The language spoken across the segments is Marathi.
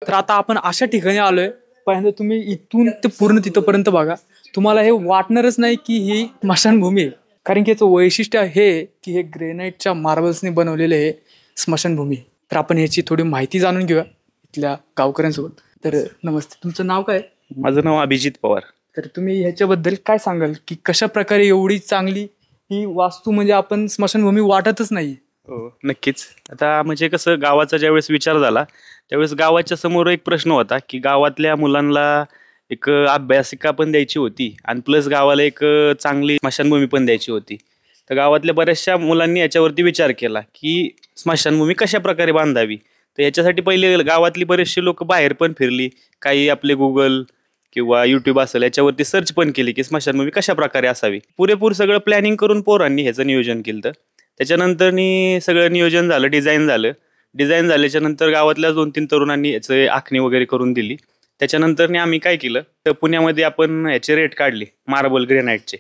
तर आता आपण अशा ठिकाणी आलोय, पहिल्यांदा तुम्ही इथून ते पूर्ण तिथपर्यंत बघा. तुम्हाला हे वाटणारच नाही की ही स्मशानभूमी आहे. कारण की याचं वैशिष्ट्य हे की हे ग्रेनाइटच्या मार्बल्सने बनवलेले हे स्मशानभूमी आहे. तर आपण याची थोडी माहिती जाणून घेऊया इथल्या गावकऱ्यांसोबत. तर नमस्ते, तुमचं नाव काय? माझं नाव अभिजित पवार. तर तुम्ही ह्याच्याबद्दल काय सांगाल की कशा प्रकारे एवढी चांगली ही वास्तू, म्हणजे आपण स्मशानभूमी वाटतच नाही. हो, नक्कीच. आता म्हणजे कसं गावाचा ज्यावेळेस विचार झाला, त्यावेळेस गावाच्या समोर एक प्रश्न होता, की गावातल्या मुलांना एक अभ्यासिका पण द्यायची होती आणि प्लस गावाला एक चांगली स्मशानभूमी पण द्यायची होती. तर गावातल्या बऱ्याचशा मुलांनी याच्यावरती विचार केला, की स्मशानभूमी कशाप्रकारे बांधावी. तर याच्यासाठी पहिले गावातली बरेचसे लोकं बाहेर पण फिरली. काही आपले Google किंवा YouTube असेल याच्यावरती सर्च पण केली, की स्मशानभूमी कशाप्रकारे असावी. पुरेपूर सगळं प्लॅनिंग करून पोरांनी ह्याचं नियोजन केलं. त्याच्यानंतरनी सगळं नियोजन झालं, डिझाईन झालं. डिझाईन झाल्याच्या नंतर गावातल्या 2-3 तरुणांनी याचं आखणी वगैरे करून दिली. त्याच्यानंतरनी आम्ही काय केलं, तर पुण्यामध्ये आपण ह्याचे रेट काढले मार्बल ग्रेनाइटचे.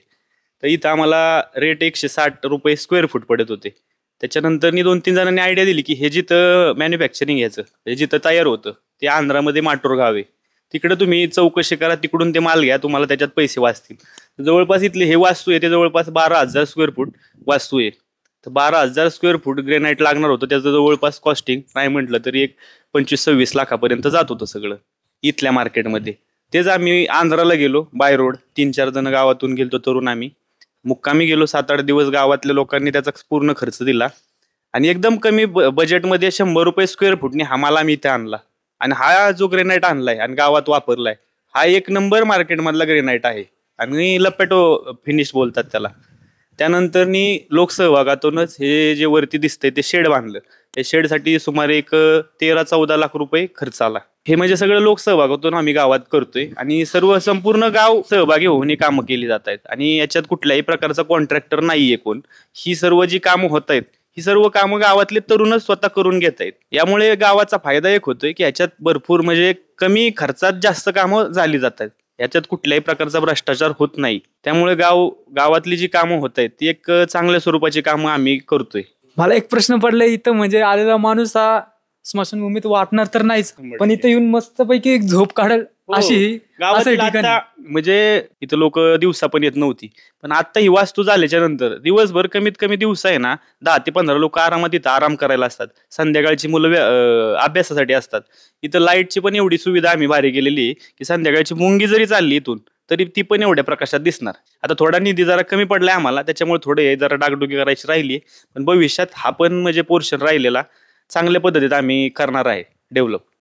तर इथं आम्हाला रेट ₹160 स्क्वेअर फूट पडत होते. त्याच्यानंतरनी 2-3 जणांनी आयडिया दिली, की हे जिथं मॅन्युफॅक्चरिंग ह्याचं, हे जिथं तयार होतं, ते आंध्रामध्ये माटोर गाव आहे. तिकडं तुम्ही चौकशी करा, तिकडून ते माल घ्या, तुम्हाला त्याच्यात पैसे वाचतील. जवळपास इथले हे वास्तू आहे ते जवळपास 12,000 स्क्वेअर फूट वास्तू आहे. तर 12,000 स्क्वेअर फूट ग्रेनाइट लागणार होतं. त्याचं जवळपास कॉस्टिंग नाही म्हटलं तरी एक 25-26 लाखापर्यंत जात होतं सगळं इथल्या मार्केटमध्ये. तेच आम्ही आंध्राला गेलो बाय रोड. 3-4 जण गावातून गेलतो तरुण आम्ही. मुक्कामी गेलो 7-8 दिवस. गावातल्या लोकांनी त्याचा पूर्ण खर्च दिला आणि एकदम कमी बजेटमध्ये ₹100 स्क्वेअर फूटने हा माल आम्ही इथे आणला. आणि हा जो ग्रेनाइट आणलाय आणि गावात वापरलाय, हा एक नंबर मार्केटमधला ग्रेनाइट आहे आणि लपेटो फिनिश बोलतात त्याला. त्यानंतरनी लोकसहभागातूनच हे जे वरती दिसतंय ते शेड बांधलं. या शेडसाठी सुमारे एक 13-14 लाख रुपये खर्च आला. हे म्हणजे सगळं लोकसहभागातून आम्ही गावात करतोय आणि संपूर्ण गाव सहभागी होऊन ही कामं केली जात आहेत आणि याच्यात कुठल्याही प्रकारचा कॉन्ट्रॅक्टर नाहीये कोण. ही सर्व जी कामं होत आहेत, ही सर्व कामं गावातले तरुणच स्वतः करून घेत आहेत. यामुळे गावाचा फायदा एक होतोय, की ह्याच्यात भरपूर म्हणजे कमी खर्चात जास्त कामं झाली जातात. याच्यात कुठल्याही प्रकारचा भ्रष्टाचार होत नाही. त्यामुळे गावातली जी कामं होत आहेत ती एक चांगल्या स्वरूपाची कामं आम्ही करतोय. मला एक प्रश्न पडलाय इथं, म्हणजे आलेला माणूस हा स्मशानभूमीत वाटणार तर नाहीच, पण इथं येऊन मस्तपैकी एक झोप काढेल अशी असं गावात ठिकाण. आता म्हणजे इथं लोक दिवसा पण येत नव्हती, पण आता ही वास्तू झाल्याच्या नंतर दिवसभर कमीत कमी दिवसा आहे ना 10 ते 15 लोक आरामात इथं आराम करायला असतात. संध्याकाळची मुलं अभ्यासासाठी असतात. इथं लाईटची पण एवढी सुविधा आम्ही भारी केलेली आहे, की संध्याकाळची मुंगी जरी चालली इथून तरी ती पण एवढ्या प्रकाशात दिसणार. आता थोडा निधी जरा कमी पडलाय आम्हाला, त्याच्यामुळे थोडे जरा डागडुगी करायची राहिली, पण भविष्यात हा पण म्हणजे पोर्शन राहिलेला चांगल्या पद्धतीत आम्ही करणार आहे डेव्हलप.